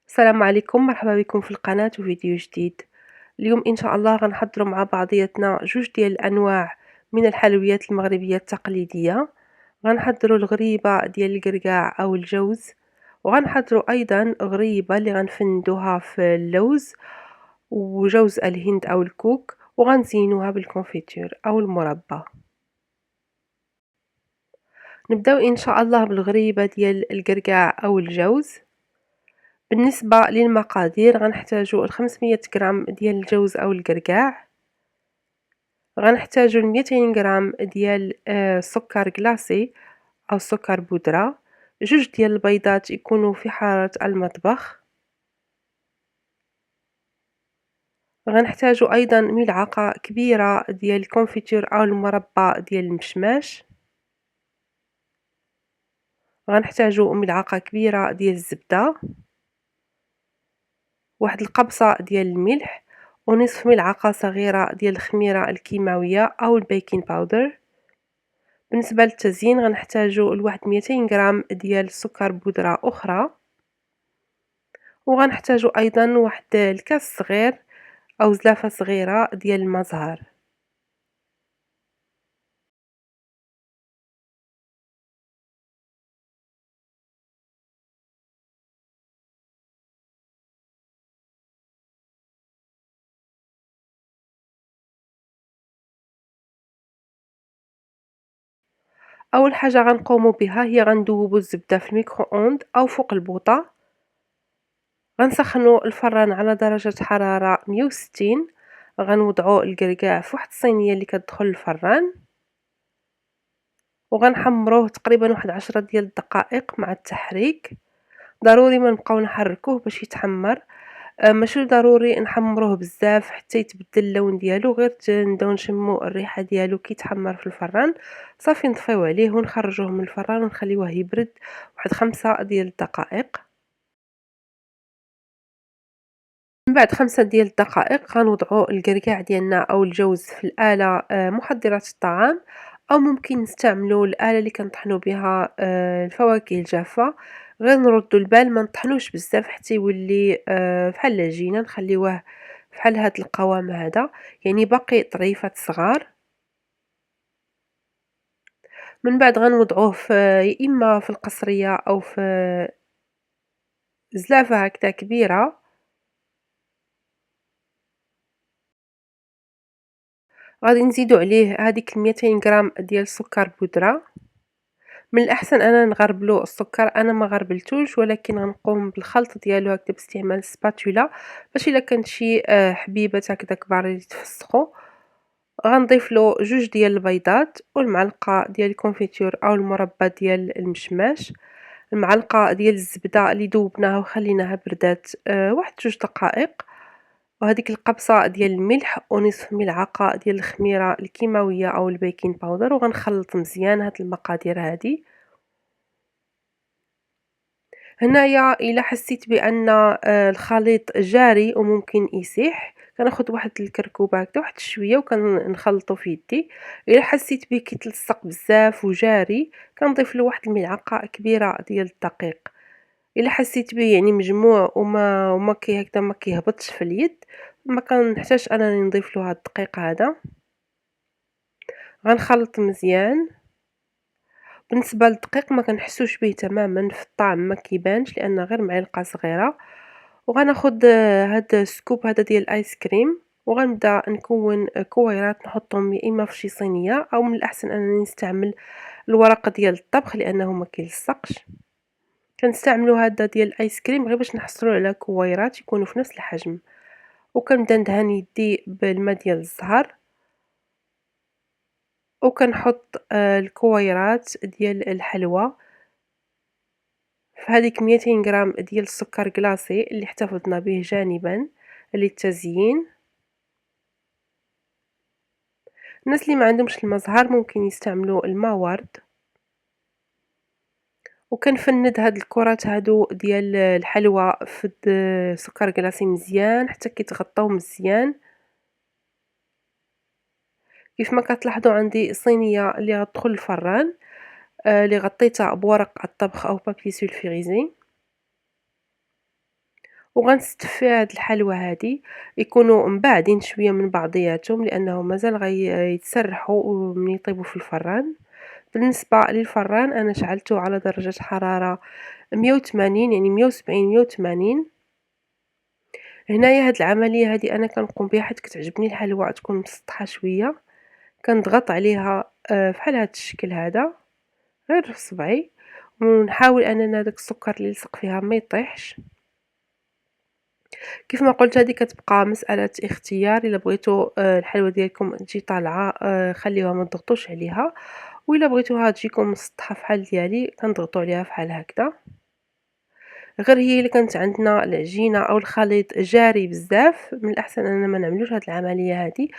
السلام عليكم، مرحبا بكم في القناة وفيديو جديد. اليوم إن شاء الله غنحضروا مع بعضياتنا جوج ديال الأنواع من الحلويات المغربية التقليدية. غنحضروا الغريبة ديال القرقاع أو الجوز، وغنحضروا أيضا غريبة اللي غنفندوها في اللوز وجوز الهند أو الكوك، وغنزينوها بالكونفيتور أو المربى. نبداو إن شاء الله بالغريبة ديال القرقاع أو الجوز. بالنسبة للمقادير غنحتاجو 500 غرام ديال الجوز أو القرقاع، غنحتاجو 200 غرام ديال سكر كلاصي أو سكر بودرة، جوج ديال البيضات يكونوا في حرارة المطبخ، غنحتاجو أيضا ملعقة كبيرة ديال الكونفيتور أو المربى ديال المشماش، غنحتاجو ملعقة كبيرة ديال الزبدة، واحد القبصة ديال الملح، ونصف ملعقة صغيرة ديال الخميرة الكيماوية أو البيكين باودر. بالنسبة للتزيين غنحتاجو لواحد 200 غرام ديال السكر بودرة أخرى، وغنحتاجو أيضا واحد الكاس صغير أو زلافة صغيرة ديال الماء زهر. أول حاجة غنقومو بها هي غندوبو الزبدة في الميكرو أوند أو فوق البوطة، غنسخنو الفران على درجة حرارة 160، غنوضعو القرقاع في واحد الصينية اللي كتدخل الفران، وغنحمروه تقريبا واحد 10 ديال الدقائق مع التحريك. ضروري ما نبقاو نحركوه باش يتحمر، ماشي ضروري نحمروه بزاف حتى يتبدل اللون ديالو، غير نبداو نشمو الريحة ديالو كيتحمر في الفران، صافي نطفيو عليه ونخرجوه من الفران ونخليوه يبرد واحد 5 ديال الدقائق. من بعد 5 ديال الدقائق غنوضعو القرقاع ديالنا أو الجوز في الآلة محضرة الطعام، أو ممكن نستعملو الآلة اللي كنطحنو بها الفواكه الجافة، غير نردو البال ما نطحنوش بزاف حتى يولي بحال العجينة، نخليوه بحال هاد القوام هذا، يعني باقي طريفات صغار. من بعد غنوضعوه في يا إما في القصرية أو في زلافة هكذا كبيرة، غادي نزيدو عليه هاديك 200 غرام ديال السكر بودرة. من الأحسن أنا نغربلو السكر، أنا ما غربلتوش ولكن غنقوم بالخلط ديالو هكذا باستعمال السباتولا باش إلا كانت شي حبيبات هكذا كبار يتفسخوا. غنضيفلو جوج ديال البيضات والمعلقة ديال الكونفيتور أو المربى ديال المشماش، المعلقة ديال الزبدة اللي ذوبناها وخليناها بردات واحد 2 دقائق، وهذيك القبصة ديال الملح ونصف ملعقة ديال الخميرة الكيماوية أو البيكين باودر، وغنخلط مزيان هاد المقادير هادي. هنايا إلا حسيت بأن الخليط جاري وممكن يسيح، كناخد واحد الكركوبة هكدا واحد شوية وكنخلطو في يدي. إلا حسيت بيه كيتلصق بزاف وجاري كنضيفلو واحد الملعقة كبيرة ديال الدقيق. إلا حسيت بيه يعني مجموع وما هكدا ما كيهبطش في اليد، ما كنحتاجش أنني نضيفلو هاد الدقيق هذا. غنخلط مزيان. بالنسبة للدقيق ما كنحسوش به تمامًا في الطعم، ما كيبانش لأن غير معلقة صغيرة. وغناخد هاد السكوب هذا ديال الآيس كريم، وغنبدا نكون كويرات نحطهم يا إما في شي صينية، أو من الأحسن أنني نستعمل الورق ديال الطبخ لأنه ما كيلصقش. كنستعملو هذا ديال الآيس كريم غير باش نحصلو على كويرات يكونوا في نفس الحجم، وكنبدا ندهن يدي بالما ديال الزهر، وكنحط الكويرات ديال الحلوى في هذيك 200 غرام ديال السكر كلاصي اللي احتفظنا به جانبًا للتزيين. الناس اللي ما عندهمش الماء زهر ممكن يستعملوا الماء ورد، وكنفند هاد الكرات هادو ديال الحلوى في سكر كلاصي مزيان حتى كيتغطاو مزيان. كيف ما كتلاحظوا عندي صينية اللي غتدخل الفران، اللي غطيتها بورق الطبخ أو بابي سولفيغيزي، وغنستفي هاد الحلوى هادي يكونوا مباعدين شوية من بعضياتهم لأنهم مازال يتسرحوا من يطيبوا في الفران. بالنسبة للفران أنا شعلته على درجة حرارة 180 يعني 170 180. هنايا هاد العملية هادي أنا كنقوم بها حيت كتعجبني الحلوى تكون مسطحة شوية، كنضغط عليها فحال هاد الشكل هذا غير بصبعي، ونحاول أننا داك السكر اللي لصق فيها ما يطيحش. كيف ما قلت هذه كتبقى مسألة اختيار، إلا بغيتو الحلوى ديالكم تجي طالعة خليوها ما تضغطوش عليها، وإلا بغيتوها تجيكم مسطحة فحال ديالي كنضغطوا عليها فحال هكذا. غير هي إلا كانت عندنا العجينة أو الخليط جاري بزاف من الأحسن أننا ما نعملوش هاد العملية هادي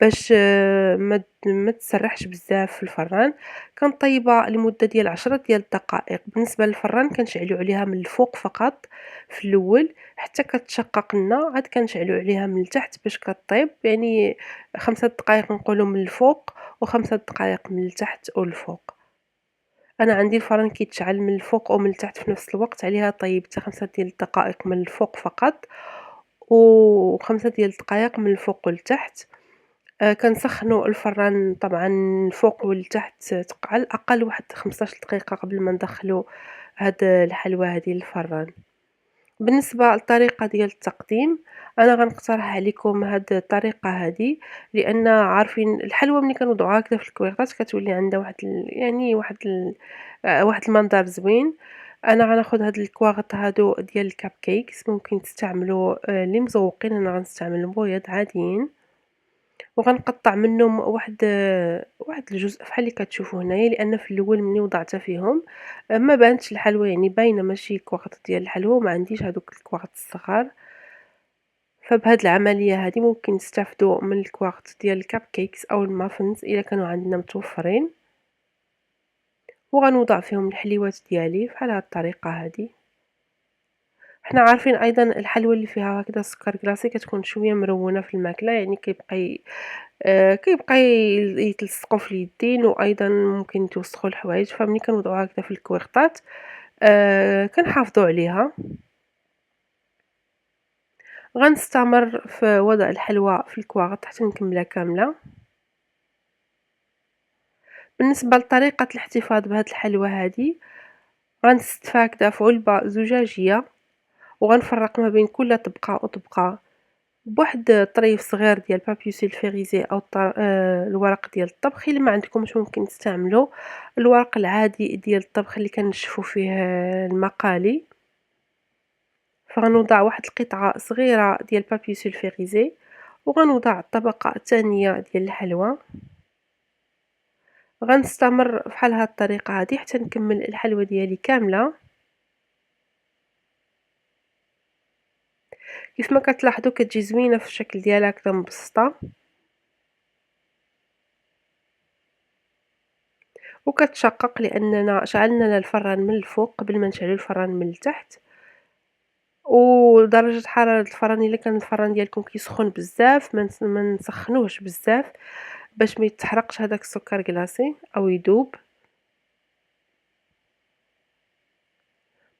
باش ما تسرحش بزاف في الفران. كنطيبها لمدة ديال 10 ديال الدقائق. بالنسبة للفران كنشعلو عليها من الفوق فقط في الأول حتى كتشقق لنا، عاد كنشعلو عليها من التحت باش كطيب، يعني 5 دقايق نقولوا من الفوق و5 دقايق من التحت والفوق. أنا عندي الفران كيتشعل من الفوق ومن التحت في نفس الوقت، عليها طيبت 5 ديال الدقائق من الفوق فقط و5 ديال الدقايق من الفوق والتحت. كنسخّنوا الفران طبعًا الفوق والتحت على الأقل واحد 15 دقيقة قبل ما ندخّلوا هاد الحلوى هادي للفران. بالنسبة للطريقة ديال التقديم، أنا غنقترح عليكم هاد الطريقة هادي، لأن عارفين الحلوى ملي كنوضعوها هكذا في الكويغطات كتولي عندها يعني واحد المنظر زوين. أنا غناخد هاد الكواغط هادو ديال الcupcakes كيكس، ممكن تستعملوا اللي مزوقين، أنا غنستعمل البويض عاديين. وغنقطّع منهم واحد الجزء فحال اللي كتشوفوا هنايا، لأن في الأول ملي وضعتها فيهم ما بانتش الحلوى، يعني باينة ماشي كواغط ديال الحلوى وما عنديش هادوك الكواغط الصغار. فبهاد العملية هادي ممكن نستافدوا من الكواغط ديال الcupcakes أو الmuffins إلا كانوا عندنا متوفرين، وغنوضع فيهم الحليوات ديالي بحال هاد الطريقة هادي. حنا عارفين أيضًا الحلوى اللي فيها هكذا سكر كلاصي كتكون شوية مرونة في الماكلة، يعني كيبقى يتلصقوا في اليدين، وأيضًا ممكن يتوسخوا الحوايج، فملي كنوضعوها هكذا في الكويغطات كنحافظوا عليها. غنستمر في وضع الحلوى في الكواغط حتى نكملها كاملة. بالنسبة لطريقة الاحتفاظ بهاد الحلوى هادي، غنستفها هكذا في علبة زجاجية، وغنفرّق ما بين كل طبقة وطبقة بواحد الطريف صغير ديال بابيو سيلفيغيزي أو الورق ديال الطبخ. إلا ما عندكمش ممكن تستعملوا الورق العادي ديال الطبخ اللي كنشفوا فيه المقالي. فغنوضع واحد القطعة صغيرة ديال بابيو سيلفيغيزي، وغنوضع الطبقة الثانية ديال الحلوى. غنستمر بحال هاد الطريقة هادي حتى نكمل الحلوى ديالي كاملة. كيف ما كتلاحظوا كتجي زوينة في الشكل ديالها هكذا مبسطة، وكتشقق لأننا شعلنا لها الفران من الفوق قبل ما نشعلو الفران من التحت. ودرجة حرارة الفران إلا كان الفران ديالكم كيسخن بزاف ما نسخنوهش بزاف باش ما يتحرقش هذاك السكر كلاصي أو يذوب.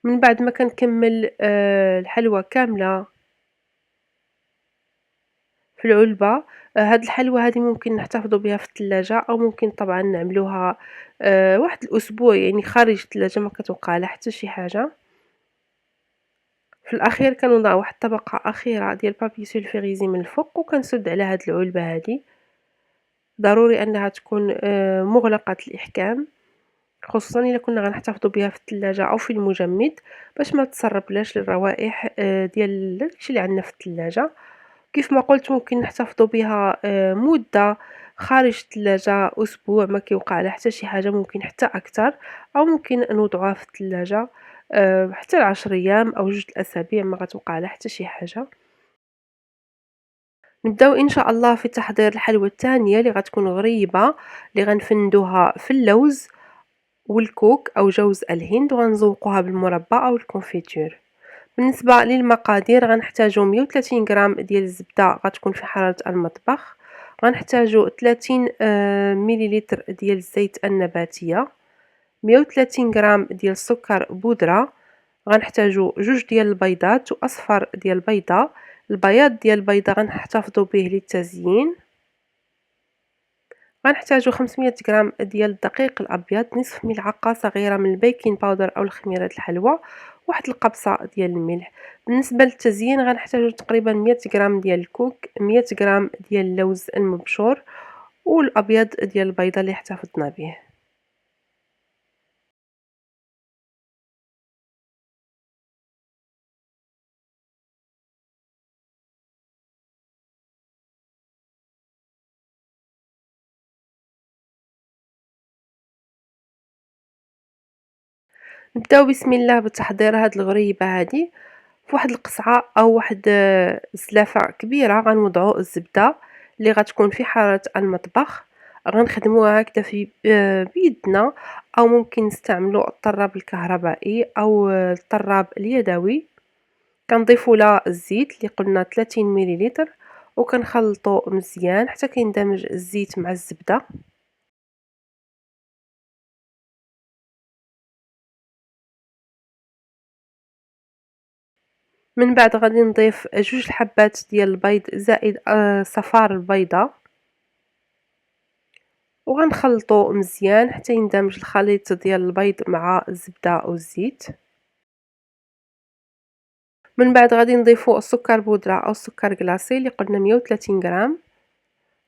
من بعد ما كنكمل الحلوى كاملة في العلبة، هاد الحلوى هادي ممكن نحتفظوا بها في الثلاجة، أو ممكن طبعًا نعملوها واحد الأسبوع يعني خارج الثلاجة ما كتوقع لها حتى شي حاجة. في الأخير كنوضع واحد الطبقة أخيرة ديال بابي سولفيغيزي من الفوق، وكنسد على هاد العلبة هادي. ضروري أنها تكون مغلقة الإحكام، خصوصًا إلا كنا غنحتفظوا بها في الثلاجة أو في المجمد باش ما تسربلاش الروائح ديال داكشي اللي عندنا في الثلاجة. كيف ما قلت ممكن نحتفظوا بها مدة خارج الثلاجة أسبوع ما كيوقع لها حتى شي حاجة، ممكن حتى أكتر، أو ممكن نوضعوها في الثلاجة حتى ل10 أيام أو 2 الأسابيع ما غتوقع لها حتى شي حاجة. نبداو إن شاء الله في تحضير الحلوى الثانية اللي غتكون غريبة، اللي غنفندوها في اللوز والكوك أو جوز الهند، وغنزوقوها بالمربى أو الكونفيتور. بالنسبة للمقادير غنحتاجو 130 غرام ديال الزبدة غتكون في حرارة المطبخ، غنحتاجو 30 مليلتر ديال الزيت النباتية، 130 غرام ديال السكر بودرة، غنحتاجو 2 ديال البيضات وأصفر ديال البيضة. البياض ديال البيضة غنحتفظوا به للتزيين. غنحتاجو 500 غرام ديال الدقيق الأبيض، نصف ملعقة صغيرة من البيكين باودر أو الخميرة الحلوى، واحد القبصة ديال الملح. بالنسبة للتزيين غنحتاجو تقريبا 100 غرام ديال الكوك، 100 غرام ديال اللوز المبشور، والأبيض ديال البيضة اللي احتفظنا به. نبداو بسم الله بتحضير هاد الغريبة هادي. فواحد القصعة أو واحد زلافة كبيرة غنوضعو الزبدة اللي غتكون في حرارة المطبخ. غنخدموها هكذا في بيدنا، أو ممكن نستعملو الطراب الكهربائي أو الطراب اليدوي. كنضيفو لها الزيت اللي قلنا 30 مليلتر، وكنخلطو مزيان حتى كيندمج الزيت مع الزبدة. من بعد غادي نضيف 2 حبات ديال البيض زائد صفار البيضة، وغنخلطو مزيان حتى يندمج الخليط ديال البيض مع الزبدة والزيت. من بعد غادي نضيفو السكر بودرة أو السكر كلاصي اللي قلنا 130 غرام،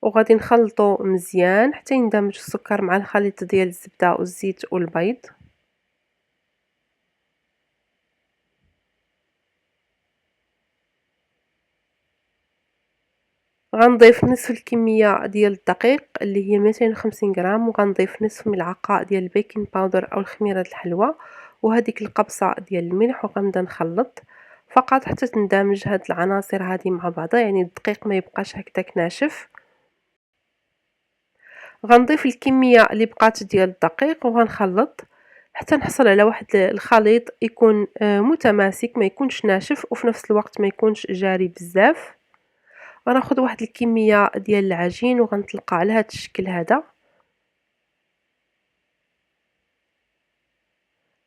وغادي نخلطو مزيان حتى يندمج السكر مع الخليط ديال الزبدة والزيت والبيض. غنضيف نصف الكمية ديال الدقيق اللي هي 250 غرام، وغنضيف نصف ملعقة ديال البيكنج باودر أو الخميرة الحلوى، وهذيك القبصة ديال الملح، وغنبدا نخلط فقط حتى تندمج هاد العناصر هذه مع بعضها، يعني الدقيق ما يبقاش هكذاك ناشف. غنضيف الكمية اللي بقات ديال الدقيق وغنخلط حتى نحصل على واحد الخليط يكون متماسك، ما يكونش ناشف وفي نفس الوقت ما يكونش جاري بزاف. غناخد واحد الكمية ديال العجين وغنطلقها على هاد الشكل هذا.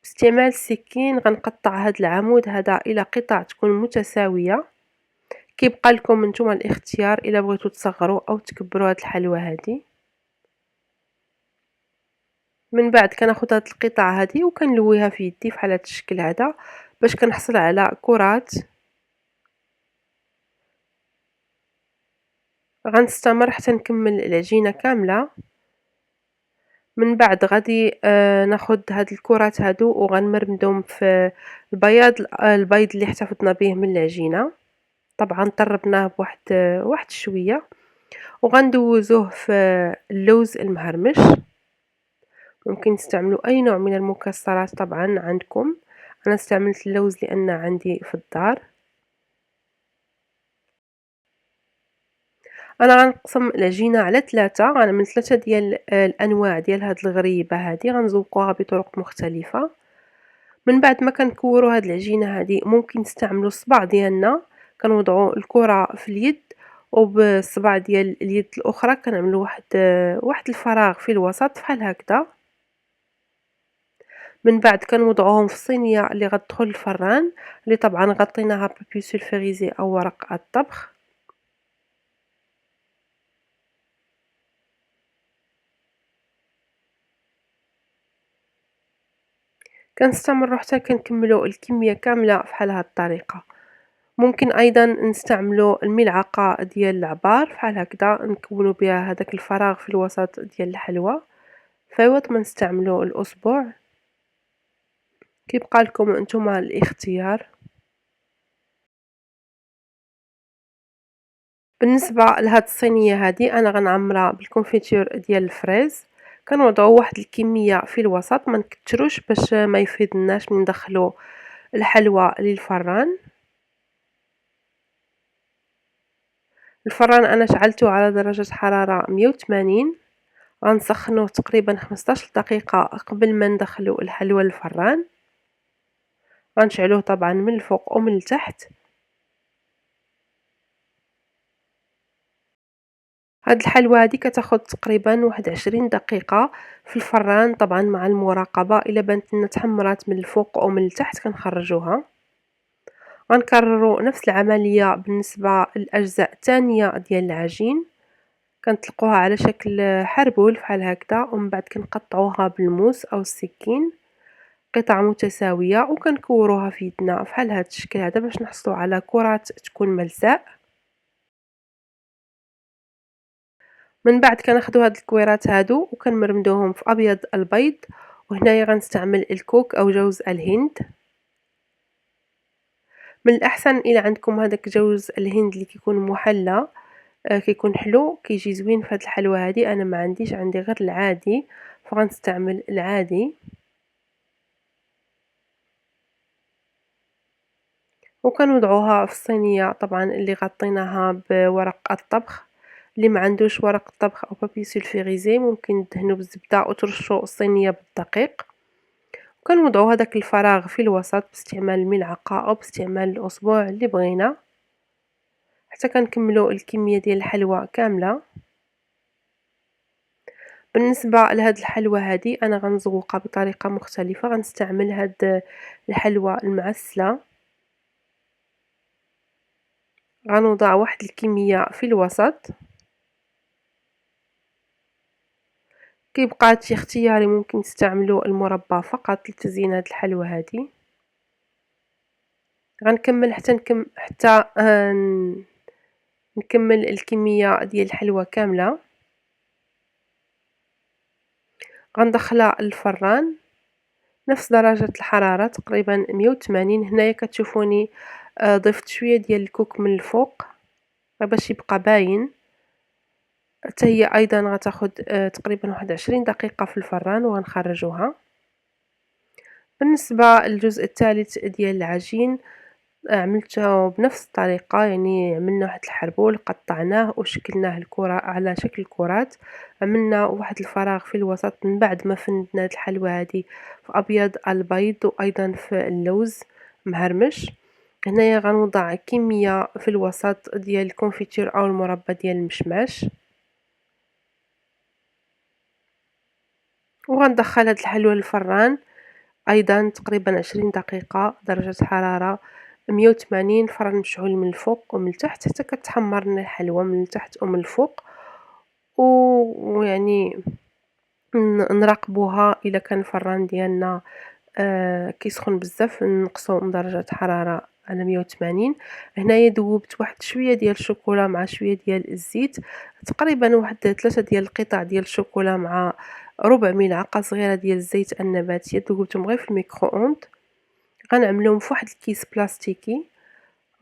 باستعمال السكين غنقطع هاد العمود هذا الى قطع تكون متساوية. كيبقى لكم نتوما الاختيار الا بغيتو تصغروا او تكبروا هاد الحلوى هذه. من بعد كناخد هاد القطع هذه وكنلويها في يدي بحال هاد الشكل هذا باش كنحصل على كرات. غنستمر حتى نكمل العجينة كاملة. من بعد غادي ناخد هاد الكرات هادو وغنمرمدهم في البيض اللي احتفظنا به من العجينة. طبعا طربناه واحد شوية، وغندوزوه في اللوز المهرمش. ممكن تستعملوا اي نوع من المكسرات طبعا عندكم. انا استعملت اللوز لان عندي في الدار. انا غنقسم العجينه على 3. غنعمل 3 ديال الانواع ديال هاد الغريبه هذه، غنزوقوها بطرق مختلفه. من بعد ما كنكوروا هاد العجينه هذه ممكن نستعملوا الصبع ديالنا، كنوضعوا الكره في اليد، وبالصبع ديال اليد الاخرى كنعملوا واحد الفراغ في الوسط بحال هكذا. من بعد كنوضعوهم في الصينيه اللي غتدخل الفران، اللي طبعا غطيناها ببابي سولفوريزي او ورق الطبخ. كنستمروا حتى كنكملوا الكميه كامله بحال هاد الطريقه. ممكن ايضا نستعملوا الملعقه ديال العبار بحال هكذا نكونوا بها هذاك الفراغ في الوسط ديال الحلوى. فايوت ما نستعملوا الاصبع، كيبقى لكم انتما الاختيار. بالنسبه لهاد الصينيه هذه انا غنعمرها بالكونفيتور ديال الفريز. كنوضعوا واحد الكميه في الوسط، ما نكتروش باش ما يفيدناش من ندخلوا الحلوى للفران. الفران انا شعلته على درجه حراره 180. غنسخنوه تقريبا 15 دقيقه قبل ما ندخلوا الحلوى للفران. غنشعلوه طبعا من الفوق ومن التحت. هاد الحلوى هادي كتاخد تقريبا واحد 20 دقيقة في الفران، طبعا مع المراقبة. الا بانت لنا تحمرات من الفوق او من التحت كنخرجوها. غنكرروا نفس العملية بالنسبة للاجزاء الثانية ديال العجين. كنطلقوها على شكل حربول بحال هكذا، ومن بعد كنقطعوها بالموس او السكين قطع متساوية، وكنكوروها في يدنا بحال هذا الشكل هذا باش نحصلوا على كرات تكون ملساء. من بعد كناخذوا هاد الكويرات هادو وكنمرمدوهم في ابيض البيض، وهنايا غنستعمل الكوك او جوز الهند. من الاحسن الى عندكم هذاك جوز الهند اللي كيكون محلى، كيكون حلو كيجي زوين في هاد الحلوى هادي. انا ما عنديش، عندي غير العادي، فغنستعمل العادي. وكنوضعوها في الصينيه طبعا اللي غطيناها بورق الطبخ. اللي ما عندوش ورق الطبخ او بابي سولفيغيزي ممكن تدهنوا بالزبده وترشوا الصينيه بالدقيق. وكنوضعوا هذاك الفراغ في الوسط باستعمال الملعقه او باستعمال الاصبع اللي بغينا حتى كنكملوا الكميه ديال الحلوى كامله. بالنسبه لهاد الحلوى هادي انا غنزوقها بطريقه مختلفه. غنستعمل هاد الحلوى المعسله. غنوضع واحد الكميه في الوسط. كيبقى هادشي اختياري، ممكن تستعملوا المربى فقط لتزيين هاد الحلوى هادي. غنكمل حتى نكمل الكميه ديال الحلوى كامله. غندخلها للفران نفس درجة الحرارة تقريبا 180. هنايا كتشوفوني ضفت شوية ديال الكوك من الفوق باش يبقى باين. حتى هي ايضا غتاخد تقريبا واحد 20 دقيقة في الفران وغنخرجوها. بالنسبة للجزء الثالث ديال العجين عملته بنفس الطريقة، يعني عملنا واحد الحربول قطعناه وشكلناه الكرة على شكل كرات. عملنا واحد الفراغ في الوسط من بعد ما فندنا هاد الحلوى هادي في ابيض البيض وايضا في اللوز مهرمش. هنايا غنوضع كمية في الوسط ديال الكونفيتور او المربى ديال المشماش، وغندخل هاد الحلوى للفران ايضا تقريبا 20 دقيقة درجة حرارة 180، فرن مشعول من الفوق ومن التحت حتى كتحمر لنا الحلوى من التحت ومن الفوق. ويعني نراقبوها الا كان الفران ديالنا كيسخن بزاف نقصوا من درجة حرارة على 180. هنايا ذوبت واحد شويه ديال الشوكولا مع شويه ديال الزيت، تقريبا واحد 3 ديال القطع ديال الشوكولا مع ربع ملعقه صغيره ديال الزيت النباتي. ذوبتهم غير في الميكرو اوند. غنعملهم في واحد الكيس بلاستيكي.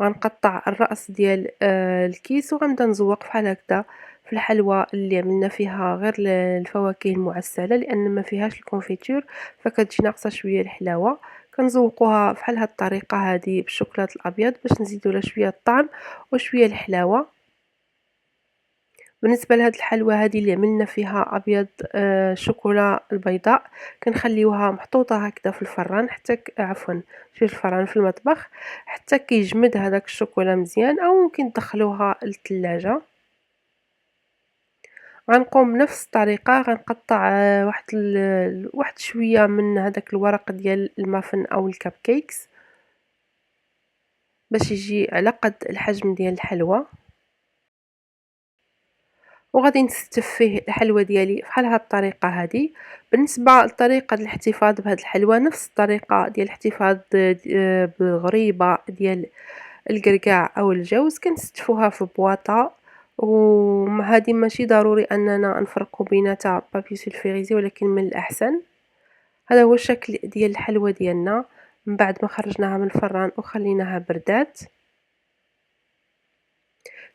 غنقطع الراس ديال الكيس وغنبدا نزوق بحال هكذا في الحلوى اللي عملنا فيها غير الفواكه المعسله لان ما فيهاش الكونفيتور فكتجي ناقصه شويه الحلاوه. كنزوقوها بحال هاد الطريقه هذه بالشوكولات الابيض باش نزيدوا لها شويه الطعم وشويه الحلاوه. بالنسبه لهاد الحلوى هذه اللي عملنا فيها ابيض شوكولا البيضاء كنخليوها محطوطه هكذا في الفران حتى عفوا في الفران في المطبخ حتى كيجمد هذاك الشوكولا مزيان، او ممكن تدخلوها للثلاجه. غنقوم بنفس الطريقه غنقطع واحد شويه من هذاك الورق ديال المافن او الكب كيكس باش يجي على قد الحجم ديال الحلوى، وغادي نستف فيه الحلوى ديالي بحال هاد الطريقه هذه. بالنسبه لطريقه الاحتفاظ بهاد الحلوى نفس الطريقه ديال الاحتفاظ بالغريبه ديال الكركاع او الجوز. كنستفوها في بواطه، وهذه ماشي ضروري اننا نفرقوا بيناتها بابي سولفيغيزي، ولكن من الاحسن. هذا هو الشكل ديال الحلوى ديالنا من بعد ما خرجناها من الفران وخليناها بردات.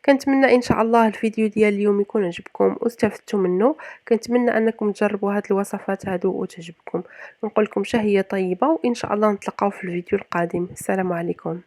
كنتمنى ان شاء الله الفيديو ديال اليوم يكون عجبكم واستفدتوا منه. كنتمنى انكم تجربوا هاد الوصفات هادو وتعجبكم. نقول لكم شهيه طيبه وان شاء الله نتلاقاو في الفيديو القادم. السلام عليكم.